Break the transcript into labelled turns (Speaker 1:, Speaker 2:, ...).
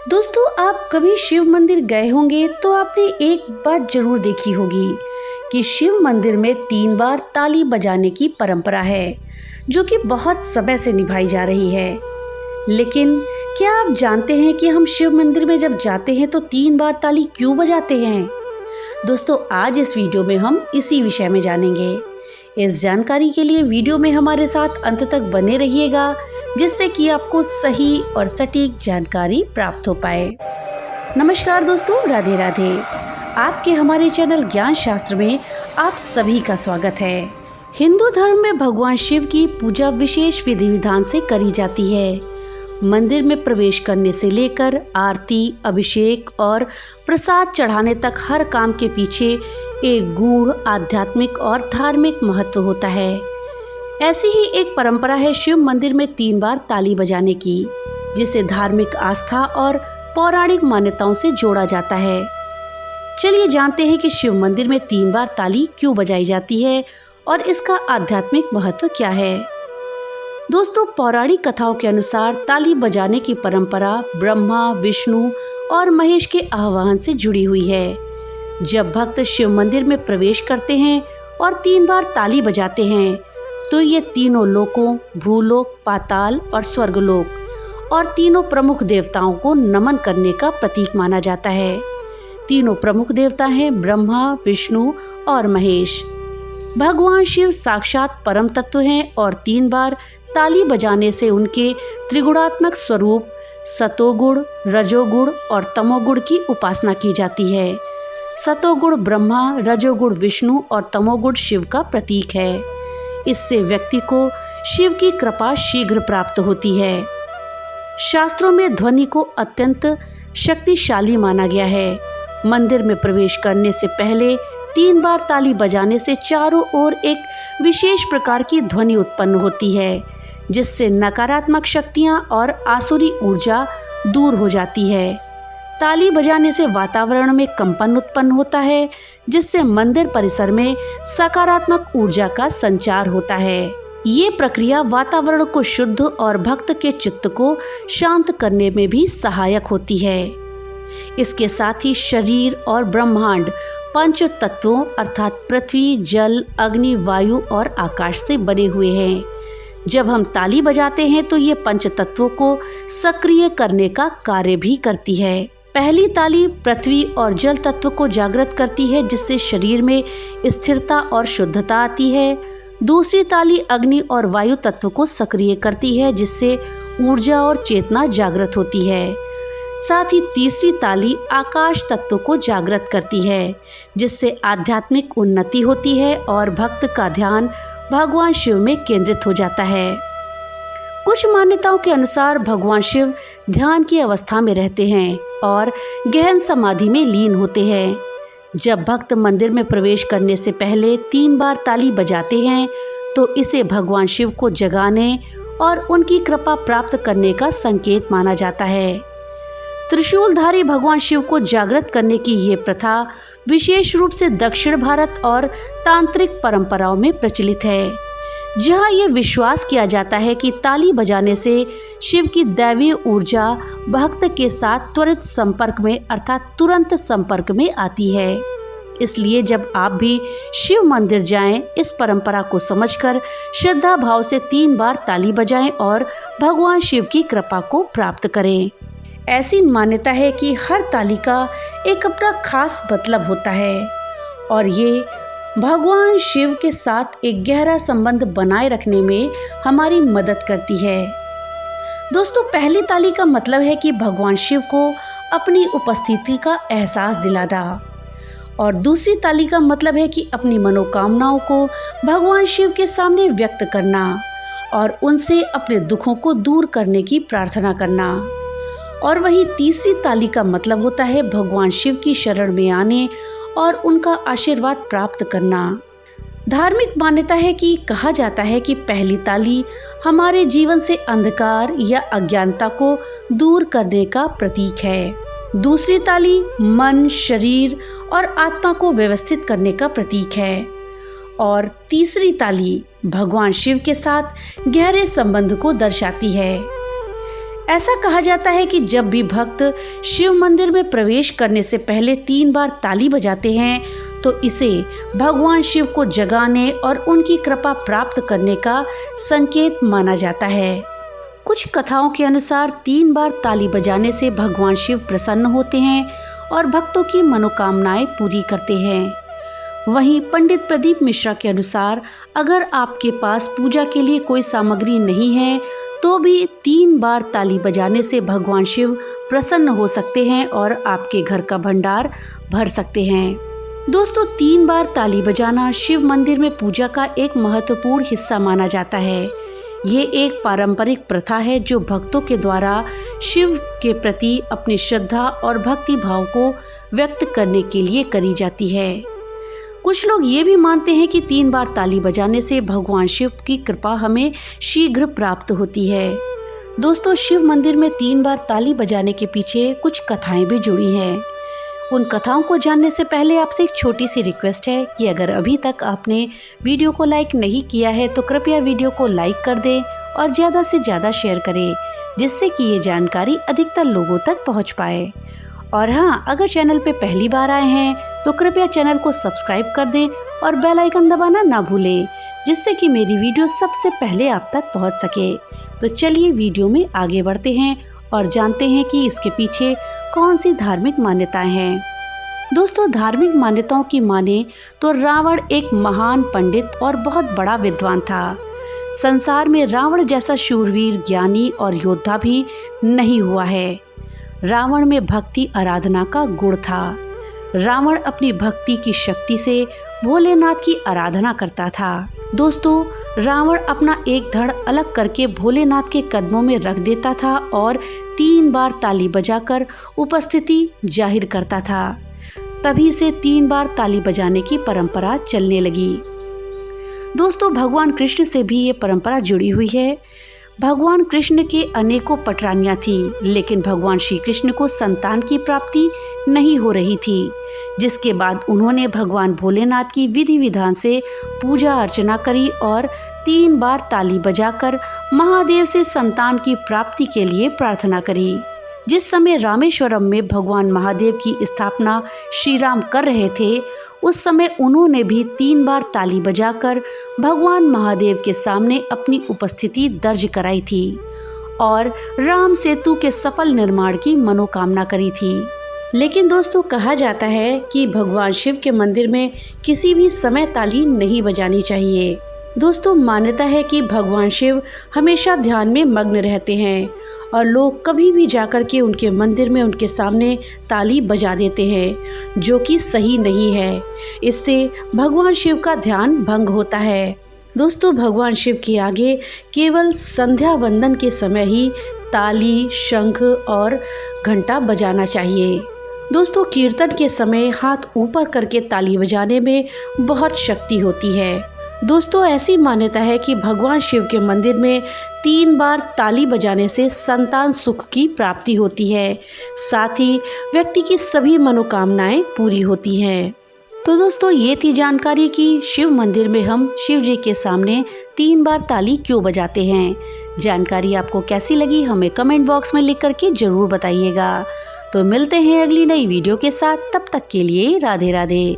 Speaker 1: दोस्तों, आप कभी शिव मंदिर गए होंगे तो आपने एक बात जरूर देखी होगी कि शिव मंदिर में 3 बार ताली बजाने की परंपरा है, जो कि बहुत समय से निभाई जा रही है। लेकिन क्या आप जानते हैं कि हम शिव मंदिर में जब जाते हैं तो 3 बार ताली क्यों बजाते हैं? दोस्तों, आज इस वीडियो में हम इसी विषय में जानेंगे। इस जानकारी के लिए वीडियो में हमारे साथ अंत तक बने रहिएगा, जिससे कि आपको सही और सटीक जानकारी प्राप्त हो पाए। नमस्कार दोस्तों, राधे राधे। आपके हमारे चैनल ज्ञान शास्त्र में आप सभी का स्वागत है। हिंदू धर्म में भगवान शिव की पूजा विशेष विधि विधान से करी जाती है। मंदिर में प्रवेश करने से लेकर आरती, अभिषेक और प्रसाद चढ़ाने तक हर काम के पीछे एक गूढ़ आध्यात्मिक और धार्मिक महत्व होता है। ऐसी ही एक परंपरा है शिव मंदिर में 3 बार ताली बजाने की, जिसे धार्मिक आस्था और पौराणिक मान्यताओं से जोड़ा जाता है। चलिए जानते हैं कि शिव मंदिर में 3 बार ताली क्यों बजाई जाती है और इसका आध्यात्मिक महत्व क्या है। दोस्तों, पौराणिक कथाओं के अनुसार ताली बजाने की परंपरा ब्रह्मा, विष्णु और महेश के आह्वान से जुड़ी हुई है। जब भक्त शिव मंदिर में प्रवेश करते हैं और 3 बार ताली बजाते हैं तो ये तीनों लोकों, भूलोक, पाताल और स्वर्गलोक और तीनों प्रमुख देवताओं को नमन करने का प्रतीक माना जाता है। तीनों प्रमुख देवता हैं ब्रह्मा, विष्णु और महेश। भगवान शिव साक्षात परम तत्व हैं और 3 बार ताली बजाने से उनके त्रिगुणात्मक स्वरूप सतोगुण, रजोगुण और तमोगुण की उपासना की जाती है। सतोगुण ब्रह्मा, रजोगुण विष्णु और तमोगुण शिव का प्रतीक है। इससे व्यक्ति को शिव की कृपा शीघ्र प्राप्त होती है। शास्त्रों में ध्वनि को अत्यंत शक्तिशाली माना गया है। मंदिर में प्रवेश करने से पहले 3 बार ताली बजाने से चारों ओर एक विशेष प्रकार की ध्वनि उत्पन्न होती है, जिससे नकारात्मक शक्तियां और आसुरी ऊर्जा दूर हो जाती है। ताली बजाने से वातावरण में कंपन उत्पन्न होता है, जिससे मंदिर परिसर में सकारात्मक ऊर्जा का संचार होता है। ये प्रक्रिया वातावरण को शुद्ध और भक्त के चित्त को शांत करने में भी सहायक होती है। इसके साथ ही शरीर और ब्रह्मांड 5 तत्वों अर्थात पृथ्वी, जल, अग्नि, वायु और आकाश से बने हुए हैं। जब हम ताली बजाते हैं तो ये 5 तत्वों को सक्रिय करने का कार्य भी करती है। पहली ताली पृथ्वी और जल तत्व को जागृत करती है, जिससे शरीर में स्थिरता और शुद्धता आती है। दूसरी ताली अग्नि और वायु तत्व को सक्रिय करती है, जिससे ऊर्जा और चेतना जागृत होती है। साथ ही तीसरी ताली आकाश तत्व को जागृत करती है, जिससे आध्यात्मिक उन्नति होती है और भक्त का ध्यान भगवान शिव में केंद्रित हो जाता है। कुछ मान्यताओं के अनुसार भगवान शिव ध्यान की अवस्था में रहते हैं और गहन समाधि में लीन होते हैं। जब भक्त मंदिर में प्रवेश करने से पहले 3 बार ताली बजाते हैं तो इसे भगवान शिव को जगाने और उनकी कृपा प्राप्त करने का संकेत माना जाता है। त्रिशूलधारी भगवान शिव को जागृत करने की ये प्रथा विशेष रूप से दक्षिण भारत और तांत्रिक परंपराओं में प्रचलित है, जहाँ ये विश्वास किया जाता है कि ताली बजाने से शिव की दैवीय ऊर्जा भक्त के साथ त्वरित संपर्क में अर्थात तुरंत संपर्क में आती है। इसलिए जब आप भी शिव मंदिर जाएं, इस परंपरा को समझकर श्रद्धा भाव से 3 बार ताली बजाएं और भगवान शिव की कृपा को प्राप्त करें। ऐसी मान्यता है कि हर ताली का एक अपना खास मतलब होता है और ये भगवान शिव के साथ एक गहरा संबंध बनाए रखने में हमारी मदद करती है। दोस्तों, पहली ताली का मतलब है कि भगवान शिव को अपनी उपस्थिति का एहसास दिलाना और दूसरी ताली का मतलब है कि अपनी मनोकामनाओं को भगवान शिव के सामने व्यक्त करना और उनसे अपने दुखों को दूर करने की प्रार्थना करना। और वहीं तीसरी ताली का मतलब होता है भगवान शिव की शरण में आने और उनका आशीर्वाद प्राप्त करना। धार्मिक मान्यता है कि कहा जाता है कि पहली ताली हमारे जीवन से अंधकार या अज्ञानता को दूर करने का प्रतीक है। दूसरी ताली मन, शरीर और आत्मा को व्यवस्थित करने का प्रतीक है और तीसरी ताली भगवान शिव के साथ गहरे संबंध को दर्शाती है। ऐसा कहा जाता है कि जब भी भक्त शिव मंदिर में प्रवेश करने से पहले 3 बार ताली बजाते हैं तो इसे भगवान शिव को जगाने और उनकी कृपा प्राप्त करने का संकेत माना जाता है। कुछ कथाओं के अनुसार 3 बार ताली बजाने से भगवान शिव प्रसन्न होते हैं और भक्तों की मनोकामनाएं पूरी करते हैं। वहीं पंडित प्रदीप मिश्रा के अनुसार अगर आपके पास पूजा के लिए कोई सामग्री नहीं है तो भी 3 बार ताली बजाने से भगवान शिव प्रसन्न हो सकते हैं और आपके घर का भंडार भर सकते हैं। दोस्तों, 3 बार ताली बजाना शिव मंदिर में पूजा का एक महत्वपूर्ण हिस्सा माना जाता है। ये एक पारंपरिक प्रथा है जो भक्तों के द्वारा शिव के प्रति अपनी श्रद्धा और भक्ति भाव को व्यक्त करने के लिए करी जाती है। कुछ लोग ये भी मानते हैं कि 3 बार ताली बजाने से भगवान शिव की कृपा हमें शीघ्र प्राप्त होती है। दोस्तों, शिव मंदिर में 3 बार ताली बजाने के पीछे कुछ कथाएं भी जुड़ी हैं। उन कथाओं को जानने से पहले आपसे एक छोटी सी रिक्वेस्ट है कि अगर अभी तक आपने वीडियो को लाइक नहीं किया है तो कृपया वीडियो को लाइक कर दें और ज़्यादा से ज़्यादा शेयर करें, जिससे कि ये जानकारी अधिकतर लोगों तक पहुंच पाए। और हाँ, अगर चैनल पे पहली बार आए हैं तो कृपया चैनल को सब्सक्राइब कर दें और बेल आइकन दबाना ना भूलें, जिससे कि मेरी वीडियो सबसे पहले आप तक पहुँच सके। तो चलिए वीडियो में आगे बढ़ते हैं और जानते हैं कि इसके पीछे कौन सी धार्मिक मान्यताएं हैं। दोस्तों, धार्मिक मान्यताओं की माने तो रावण एक महान पंडित और बहुत बड़ा विद्वान था। संसार में रावण जैसा शूरवीर, ज्ञानी और योद्धा भी नहीं हुआ है। रावण में भक्ति आराधना का गुण था। रावण अपनी भक्ति की शक्ति से भोलेनाथ की आराधना करता था। दोस्तों, रावण अपना एक धड़ अलग करके भोलेनाथ के कदमों में रख देता था और 3 बार ताली बजाकर उपस्थिति जाहिर करता था। तभी से 3 बार ताली बजाने की परंपरा चलने लगी। दोस्तों, भगवान कृष्ण से भी ये परंपरा जुड़ी हुई है। भगवान कृष्ण के अनेकों पटरानियां थी, लेकिन भगवान श्री कृष्ण को संतान की प्राप्ति नहीं हो रही थी, जिसके बाद उन्होंने भगवान भोलेनाथ की विधि विधान से पूजा अर्चना करी और 3 बार ताली बजाकर महादेव से संतान की प्राप्ति के लिए प्रार्थना करी। जिस समय रामेश्वरम में भगवान महादेव की स्थापना श्री राम कर रहे थे, उस समय उन्होंने भी 3 बार ताली बजाकर भगवान महादेव के सामने अपनी उपस्थिति दर्ज कराई थी और राम सेतु के सफल निर्माण की मनोकामना करी थी। लेकिन दोस्तों, कहा जाता है कि भगवान शिव के मंदिर में किसी भी समय ताली नहीं बजानी चाहिए। दोस्तों, मान्यता है कि भगवान शिव हमेशा ध्यान में मग्न रहते हैं और लोग कभी भी जाकर के उनके मंदिर में उनके सामने ताली बजा देते हैं, जो कि सही नहीं है। इससे भगवान शिव का ध्यान भंग होता है। दोस्तों, भगवान शिव के आगे केवल संध्या वंदन के समय ही ताली, शंख और घंटा बजाना चाहिए। दोस्तों, कीर्तन के समय हाथ ऊपर करके ताली बजाने में बहुत शक्ति होती है। दोस्तों, ऐसी मान्यता है कि भगवान शिव के मंदिर में 3 बार ताली बजाने से संतान सुख की प्राप्ति होती है, साथ ही व्यक्ति की सभी मनोकामनाएं पूरी होती हैं। तो दोस्तों, ये थी जानकारी कि शिव मंदिर में हम शिव जी के सामने 3 बार ताली क्यों बजाते हैं। जानकारी आपको कैसी लगी हमें कमेंट बॉक्स में लिख करके जरूर बताइएगा। तो मिलते हैं अगली नई वीडियो के साथ, तब तक के लिए राधे राधे।